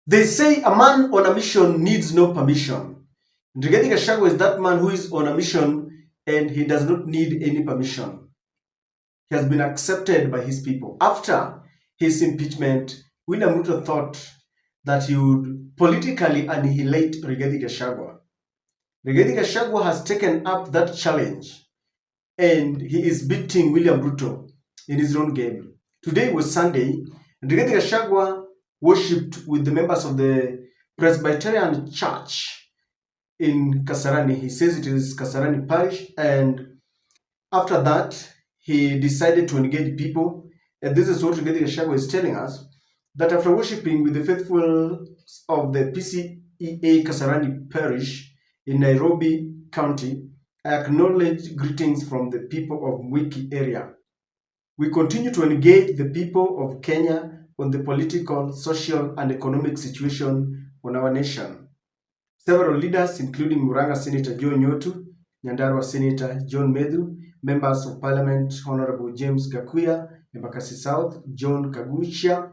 They say a man on a mission needs no permission. Rigathi Gachagua is that man who is on a mission and he does not need any permission. He has been accepted by his people. After his impeachment, William Ruto thought that he would politically annihilate Rigathi Gachagua. Rigathi Gachagua has taken up that challenge and he is beating William Ruto in his own game. Today was Sunday, and Rigathi Gachagua worshipped with the members of the Presbyterian Church in Kasarani. He says it is Kasarani Parish, and after that, he decided to engage people. And this is what Rigathi Gachagua is telling us, that after worshipping with the faithful of the PCEA Kasarani Parish in Nairobi County, I acknowledge greetings from the people of Mwiki area. We continue to engage the people of Kenya on the political, social, and economic situation on our nation. Several leaders, including Murang'a Senator Joe Nyotu, Nyandarua Senator John Medhu, members of Parliament Honorable James Gakuya, Embakasi South, John Kaguchia,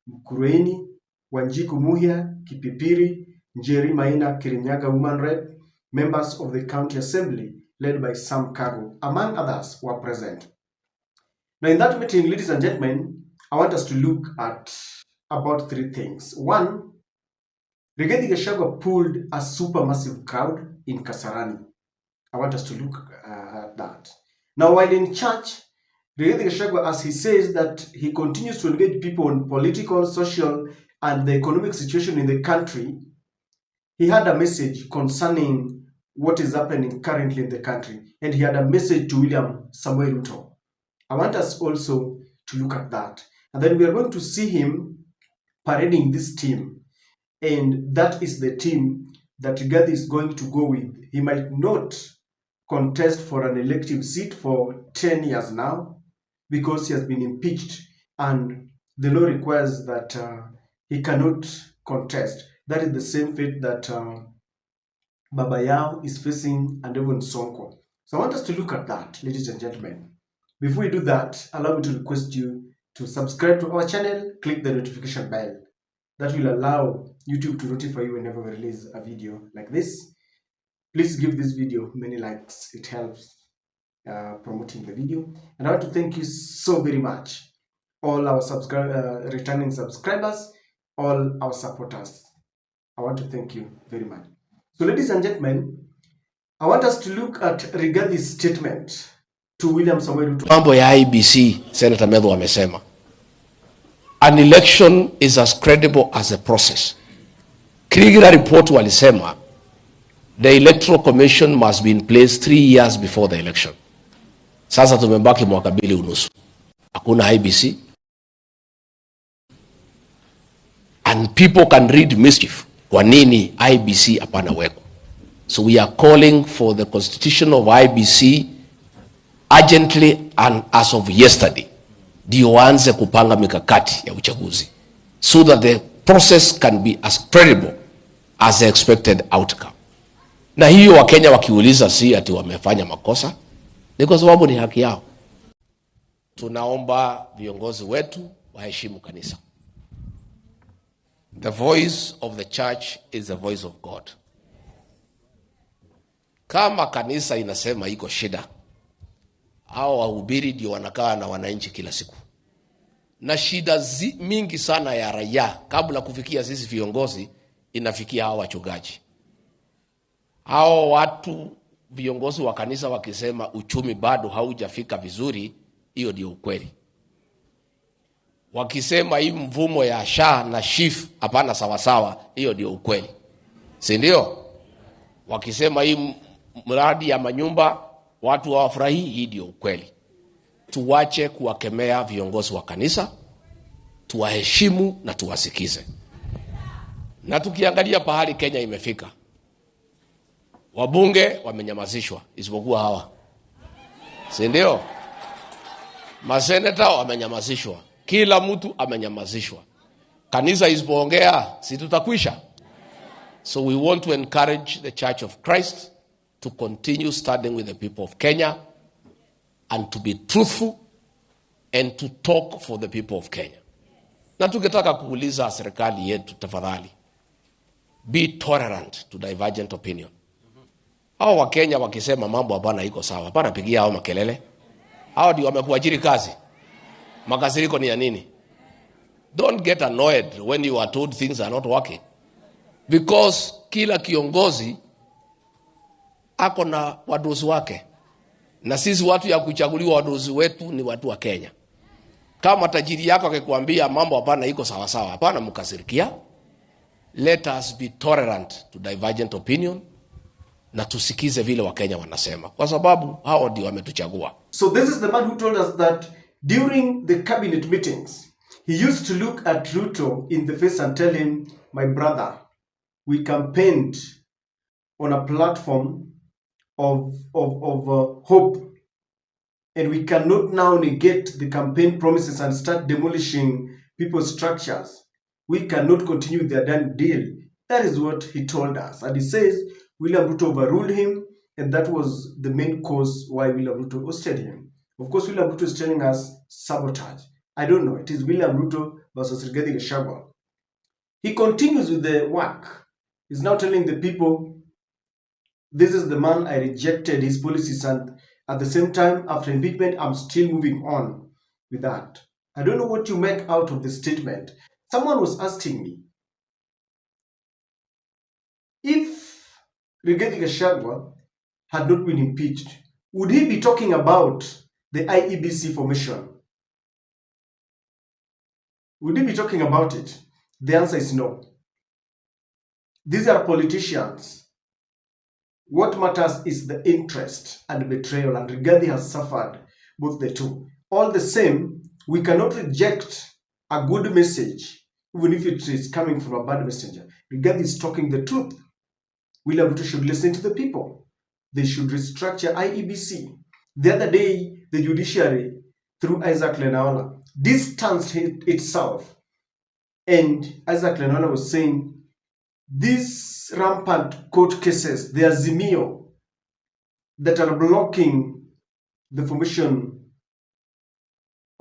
Mkurueni, Wanjiku Muhia, Kipipiri, Njeri Maina Kirinyaga Woman Rep, members of the County Assembly, led by Sam Kago, among others, were present. Now, in that meeting, ladies and gentlemen, I want us to look at about three things. One, Rigathi Gachagua pulled a supermassive crowd in Kasarani. I want us to look at that. Now, while in church, Rigathi Gachagua, as he says that he continues to engage people on political, social, and the economic situation in the country, he had a message concerning what is happening currently in the country, and he had a message to William Samuel Ruto. I want us also to look at that. And then we are going to see him parading this team. And that is the team that Rigathi is going to go with. He might not contest for an elective seat for 10 years now because he has been impeached. And the law requires that he cannot contest. That is the same fate that Baba Yao is facing and even Sonko. So I want us to look at that, ladies and gentlemen. Before we do that, allow me to request you to subscribe to our channel, click the notification bell. That will allow YouTube to notify you whenever we release a video like this. Please give this video many likes. It helps promoting the video. And I want to thank you so very much, all our returning subscribers, all our supporters. I want to thank you very much. So, ladies and gentlemen, I want us to look at Rigathi's statement to William Samuel Ruto. Mambo ya IBC, Senator Medhu amesema, an election is as credible as a process. Kriegler report walisema, the electoral commission must be in place 3 years before the election. Sasa tumebaki mwaka 2 unusu. Hakuna IBC. And people can read mischief. Kwa nini IBC hapana weko? So we are calling for the constitution of IBC urgently and as of yesterday. Ndio waanze kupanga mikakati ya uchaguzi so that the process can be as credible as the expected outcome. Na hiyo Wakenya wakiuliza si ati wamefanya makosa, ni kwa sababu ni haki yao. Tunaomba viongozi wetu waheshimu kanisa. The voice of the church is the voice of God. Kama kanisa inasema iko shida, hao wahubiri ndio wanakaa na wananchi kila siku. Na shida mingi sana ya raia kabla kufikia sisi viongozi inafikia hao wachungaji. Hao watu viongozi wa kanisa wakisema uchumi bado haujafika vizuri, hiyo ndio ukweli. Wakisema hii mvumo ya SHA na SHIF hapana sawa sawa, hiyo ndio ukweli. Si ndio? Wakisema hii mradi ya manyumba watu hawafurahi, hii ndio ukweli. Tuwache kuwakemea viongozi wa kanisa, tuwaheshimu na tuwasikize. Na tukiangalia pahali Kenya imefika, wabunge wamenyamazishwa isipokuwa hawa. Si ndio? Maseneta wamenyamazishwa. Kila mtu amenyamazishwa. Kanisa isipoongea si tutakwisha. So we want to encourage the Church of Christ to continue standing with the people of Kenya and to be truthful and to talk for the people of Kenya. Na tukitaka kuuliza serikali yetu tafadhali, be tolerant to divergent opinion. Hao wa Kenya wakisema mambo hapana iko sawa, hapana pigia hao makelele. Hao ndio wamekuajiri kazi. Makasiriko ni ya nini? Don't get annoyed when you are told things are not working. Because kila kiongozi ako na wadozi wake. Na sisi watu ya kuchaguliwa wadozi wetu ni watu wa Kenya. Kama tajiri yako akikwambia mambo hapana iko sawa sawa, hapana mkasirikia. Let us be tolerant to divergent opinion na tusikize vile wa Kenya wanasema, kwa sababu hao ndio wametuchagua. So this is the man who told us that during the cabinet meetings he used to look at Ruto in the face and tell him, my brother, we campaigned on a platform of hope, and we cannot now negate the campaign promises and start demolishing people's structures. We cannot continue with the done deal. That is what he told us. And he says William Ruto overruled him, and that was the main cause why William Ruto ousted him. Of course, William Ruto is telling us sabotage. I don't know. It is William Ruto versus Rigathi Gachagua. He continues with the work. He's now telling the people, this is the man, I rejected his policies, and at the same time, after impeachment, I'm still moving on with that. I don't know what you make out of this statement. Someone was asking me, if Rigathi Gachagua had not been impeached, would he be talking about the IEBC formation? Would he be talking about it? The answer is no. These are politicians. What matters is the interest and betrayal, and Rigathi has suffered both the two. All the same, we cannot reject a good message, even if it is coming from a bad messenger. Rigathi is talking the truth. William Ruto should listen to the people. They should restructure IEBC. The other day, the judiciary, through Isaac Lenaola, distanced itself. And Isaac Lenaola was saying, these rampant court cases, the Azimio, that are blocking the formation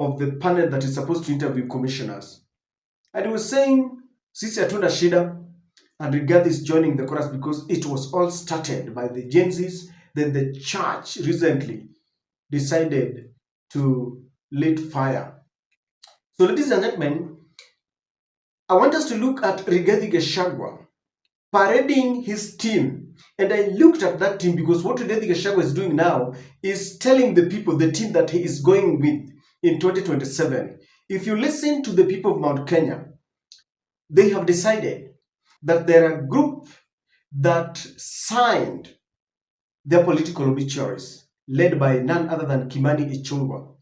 of the panel that is supposed to interview commissioners. And he was saying, Sisi Atunda Shida, and Rigathi is joining the chorus because it was all started by the Gen Zs. Then the church recently decided to lit fire. So ladies and gentlemen, I want us to look at Rigathi Gachagua parading his team. And I looked at that team because what Rigathi Gachagua is doing now is telling the people, the team that he is going with in 2027. If you listen to the people of Mount Kenya, they have decided that there are a group that signed their political obituaries, led by none other than Kimani Ichungwa.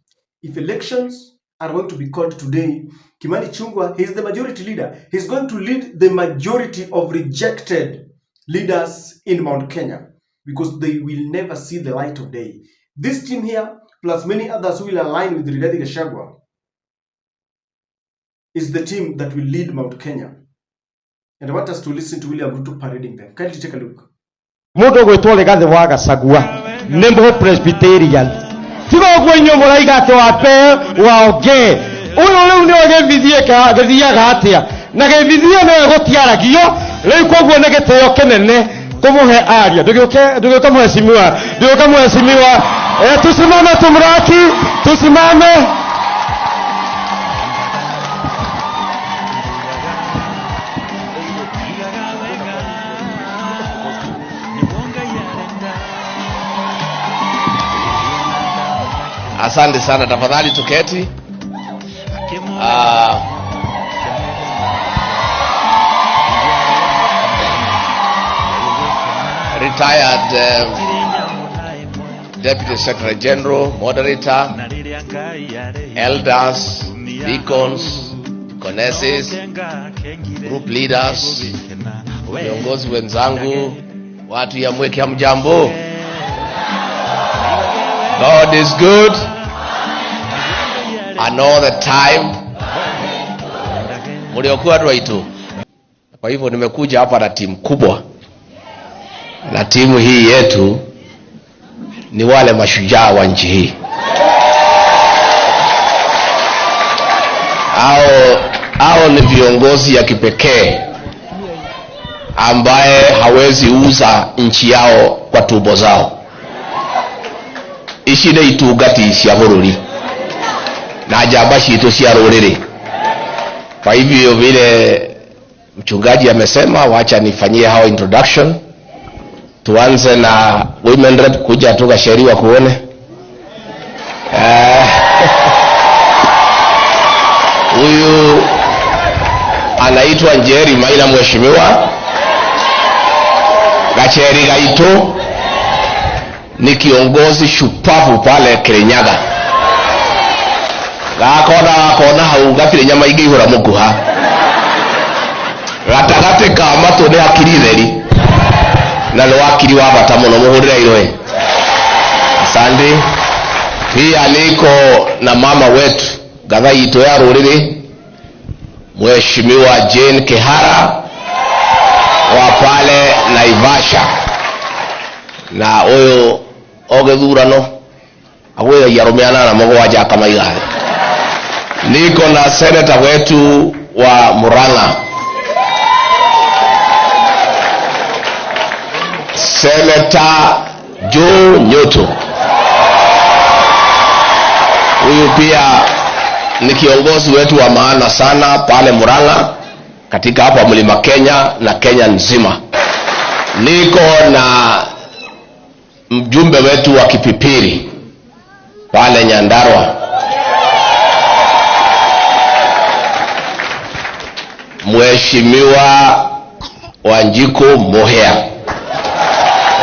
If elections are going to be called today, Kimani Ichungwa, he is the majority leader. He's going to lead the majority of rejected leaders in Mount Kenya because they will never see the light of day. This team here, plus many others who will align with Rigathi Gachagua, is the team that will lead Mount Kenya. And I want us to listen to William Ruto parading them. Kindly take a look. Mundu gwitwo Rigathi wa Gachagua ni mu Presbyterian. Tigo gwenyo muraiga ati wa pe wa oge. Uyu riu ni ogethithiaga atia. Na gethithia no gutiaragio riu koguo ni gitio kinene kumuhe aria. Ndugiuka mheshimiwa. Tusimame tumraki. Tusimame. Asante sana, tafadhali tuketi. Retired Deputy Secretary General, Moderator, Elders, Deacons, Conesses, Group Leaders, viongozi wenzangu, watu ya Mweke hamjambo. God is good, and all the time. Muliokuwa waitu. Kwa hivyo nimekuja hapa na timu kubwa. Na timu hii yetu ni wale mashujaa wa nchi hii. Hao ni viongozi ya kipekee ambaye hawezi uza nchi yao kwa tumbo zao. Ici nĩ itungati cia bũrũri na njamba citũ cia rũrĩrĩ. Kwa hivyo vile mchungaji amesema, wacha nifanyie hao introduction. Tuanze na women rep, kuja tu Gacheri wa kuone. Huyu anaitwa Njeri Maina, mheshimiwa. Gacheri Gaito ni kiongozi shupavu pale Kirinyaga. Gakona hau gakire nyama ingĩ ihũra mũkuha. Gatagatĩ ka matũ nĩ akiri theri na nĩ wakiri wa bata mũno, mũhũrĩre iroe. Asante. Pia niko na mama wetu gatha itũ ya rũrĩrĩ, mheshimiwa Jane Kihara wa pale Naivasha, na ũyũ ogethurano agwĩthagia rũmĩana na mũgwanja kamaigathĩ. Niko na senator wetu wa Murang'a, Senator Joe Nyoto. Huyu pia ni kiongozi wetu wa maana sana pale Murang'a, katika hapa Mlima Kenya na Kenya nzima. Niko na mjumbe wetu wa Kipipiri pale Nyandarua, mheshimiwa Wanjiku Mohea.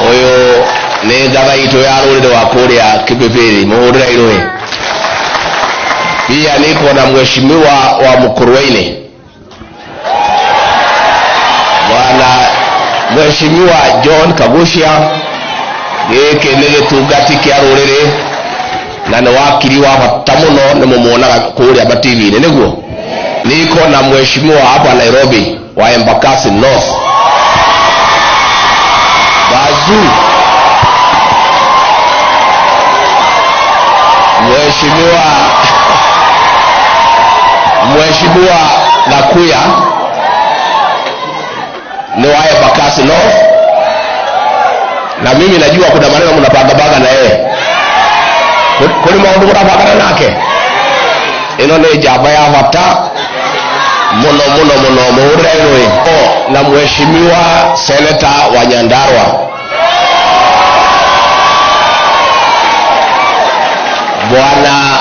Huyo ni gatha itũ ya rũrĩrĩ wa kũrĩa Kipipiri, mũhũrĩre iroe. Pia niko na mheshimiwa wa Mũkũrũini, bwana mheshimiwa John Kagucia. Gĩkĩ nĩ gĩtungati kĩa rũrĩrĩ na nĩ wakiri wa bata mũno, nĩ mũmuonaga kũrĩa TV-inĩ, nĩguo. Niko na mheshimiwa hapa Nairobi wa Embakasi North, Bazu. Mheshimiwa Gakuya ni wa Embakasi North, na mimi najua kuna maneno mnapanga na yeye. Kuni maundu mnapanga nake. Ino ni njamba ya bata muno mũhũrĩre iroe. Na mheshimiwa senator wa Nyandarua, bwana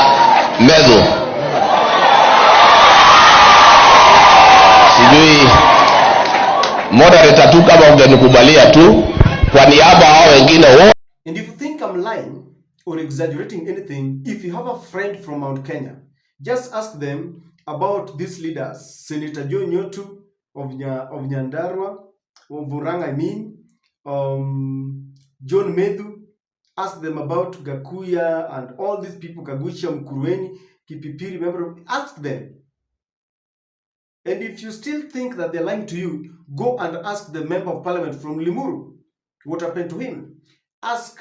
Medhu. Sijui moderator tu kama ungenikubalia tu kwa niaba hao wengine wote. And if you think I'm lying or exaggerating anything, if you have a friend from Mount Kenya, just ask them about these leaders. Senator Joe Nyoto of Nyandarua, of Murang'a, I mean, John Medhu. Ask them about Gakuya and all these people, Kagucia, Mkurueni, Kipipiri, remember, ask them. And if you still think that they're lying to you, go and ask the member of parliament from Limuru what happened to him. Ask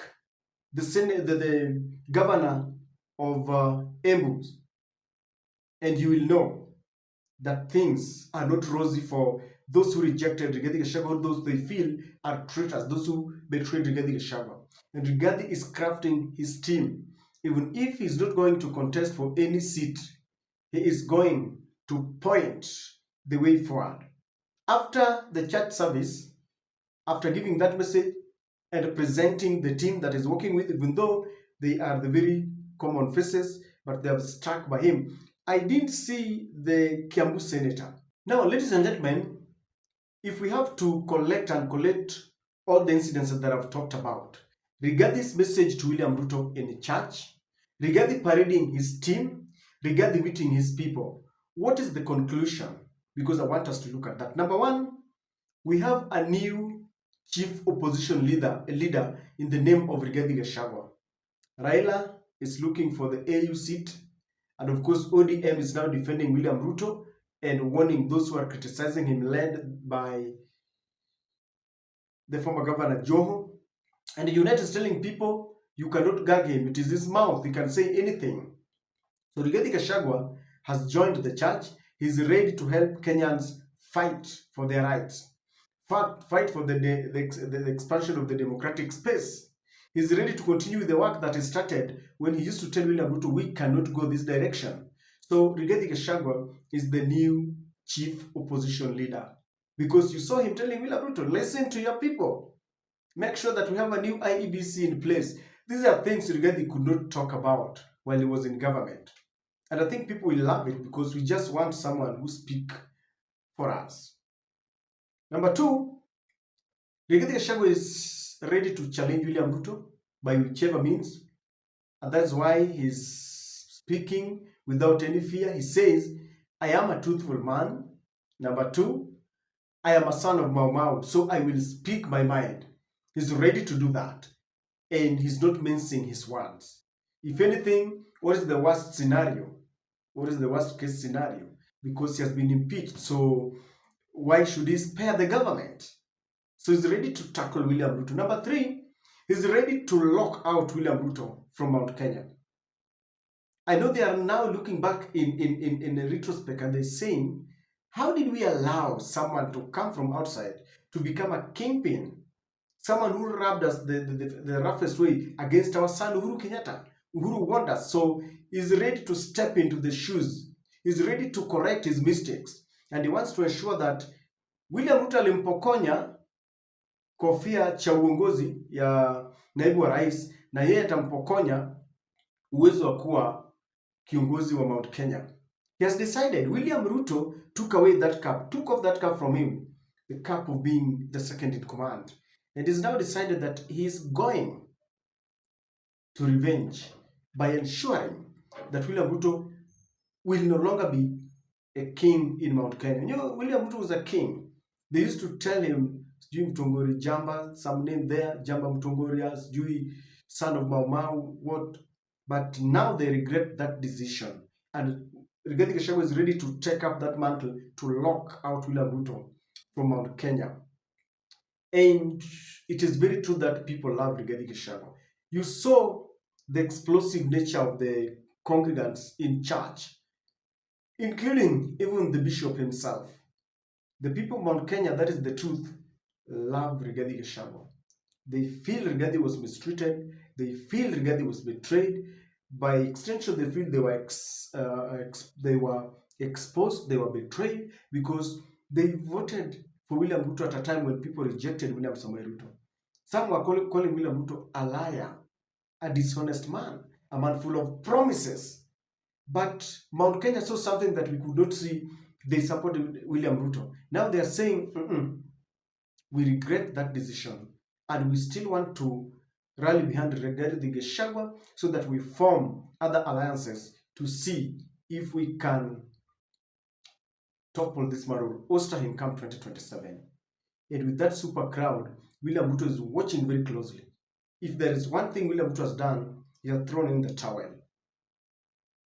the governor of Embu, and you will know that things are not rosy for those who rejected Rigathi Gachagua, those they feel are traitors, those who betrayed Rigathi Gachagua. And Rigathi is crafting his team. Even if he's not going to contest for any seat, he is going to point the way forward. After the church service, after giving that message and presenting the team that is working with, even though they are the very common faces, but they have stuck by him, I didn't see the Kiambu senator. Now, ladies and gentlemen, if we have to collect all the incidents that I've talked about, Rigathi's message to William Ruto in the church, Rigathi parading his team, Rigathi meeting his people, what is the conclusion? Because I want us to look at that. Number one, we have a new chief opposition leader in the name of Rigathi Gachagua. Raila is looking for the AU seat, and of course ODM is now defending William Ruto and warning those who are criticizing him, led by the former governor Joho. And the United is telling people, you cannot gag him, it is his mouth, he can say anything. So Rigathi Gachagua has joined the church. He's ready to help Kenyans fight for their rights, fight for the expansion of the democratic space. He's ready to continue the work that he started when he used to tell William Ruto, we cannot go this direction. So Rigathi Gachagua is the new chief opposition leader, because you saw him telling William Ruto, listen to your people. Make sure that we have a new IEBC in place. These are things Rigathi could not talk about while he was in government. And I think people will love it because we just want someone who speaks for us. Number two, Rigathi Gachagua is ready to challenge William Ruto by whichever means. And that's why he's speaking without any fear. He says, I am a truthful man. Number two, I am a son of Mau Mau, so I will speak my mind. He's ready to do that. And he's not mincing his words. If anything, what is the worst scenario? What is the worst case scenario? Because he has been impeached, so why should he spare the government? So he's ready to tackle William Ruto. Number three, he's ready to lock out William Ruto from Mount Kenya. I know they are now looking back in a retrospect and they're saying, how did we allow someone to come from outside to become a kingpin? Someone who rubbed us the roughest way against our son Uhuru Kenyatta. Uhuru warned us, so he's ready to step into the shoes. He's ready to correct his mistakes. And he wants to ensure that William Ruto alimpokonya kofia cha uongozi ya naibu wa rais, na yeye atampokonya uwezo wa kuwa kiongozi wa Mount Kenya. He has decided. William Ruto took away that cap, took off that cap from him, the cap of being the second in command. And he's now decided that he is going to revenge by ensuring that William Ruto will no longer be a king in Mount Kenya. You know, William Ruto was a king. They used to tell him, sijui Mtongori Jamba, some name there, Jamba Mtongoria, sijui son of Mau Mau, what. But now they regret that decision. And Rigathi Gachagua is ready to take up that mantle to lock out William Ruto from Mount Kenya. And it is very true that people love Rigathi Gachagua. You saw the explosive nature of the congregants in church, including even the bishop himself. The people of Mount Kenya, that is the truth, love Rigathi Gachagua. They feel Rigathi was mistreated. They feel Rigathi was betrayed. By extension, they feel they were exposed, they were betrayed, because they voted for William Ruto at a time when people rejected William Samoei Ruto. Some were calling William Ruto a liar, a dishonest man, a man full of promises. But Mount Kenya saw something that we could not see. They supported William Ruto. Now they are saying, we regret that decision, and we still want to rally behind Rigathi Gachagua so that we form other alliances to see if we can topple this man or oster him come 2027. And with that super crowd, William Ruto is watching very closely. If there is one thing William Ruto has done, he has thrown in the towel.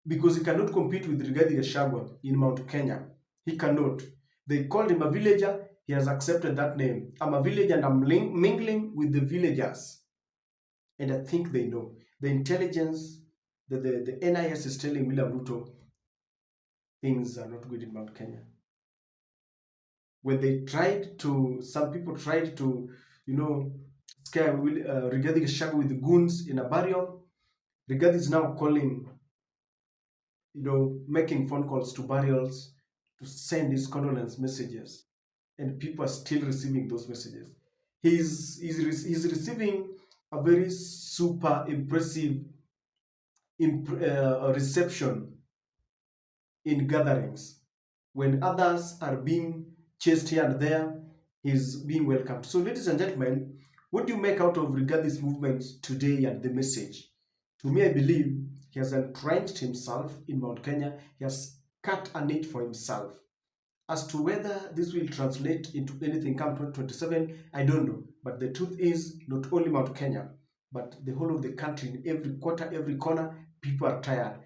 Because he cannot compete with Rigathi Gachagua in Mount Kenya. He cannot. They called him a villager. He has accepted that name. I'm a villager and I'm mingling with the villagers. And I think they know. The intelligence, the NIS is telling William Ruto, things are not good in Mount Kenya. When they tried to, some people tried to, scare Rigathi Gachagua with the goons in a burial. Rigathi is now calling, making phone calls to burials to send his condolence messages. And people are still receiving those messages. He's receiving a very super impressive reception in gatherings. When others are being chased here and there, he's being welcomed. So, ladies and gentlemen, what do you make out of Rigathi's movement today and the message? To me, I believe he has entrenched himself in Mount Kenya. He has cut a niche for himself. As to whether this will translate into anything come 2027, I don't know. But the truth is, not only Mount Kenya, but the whole of the country, in every quarter, every corner, people are tired.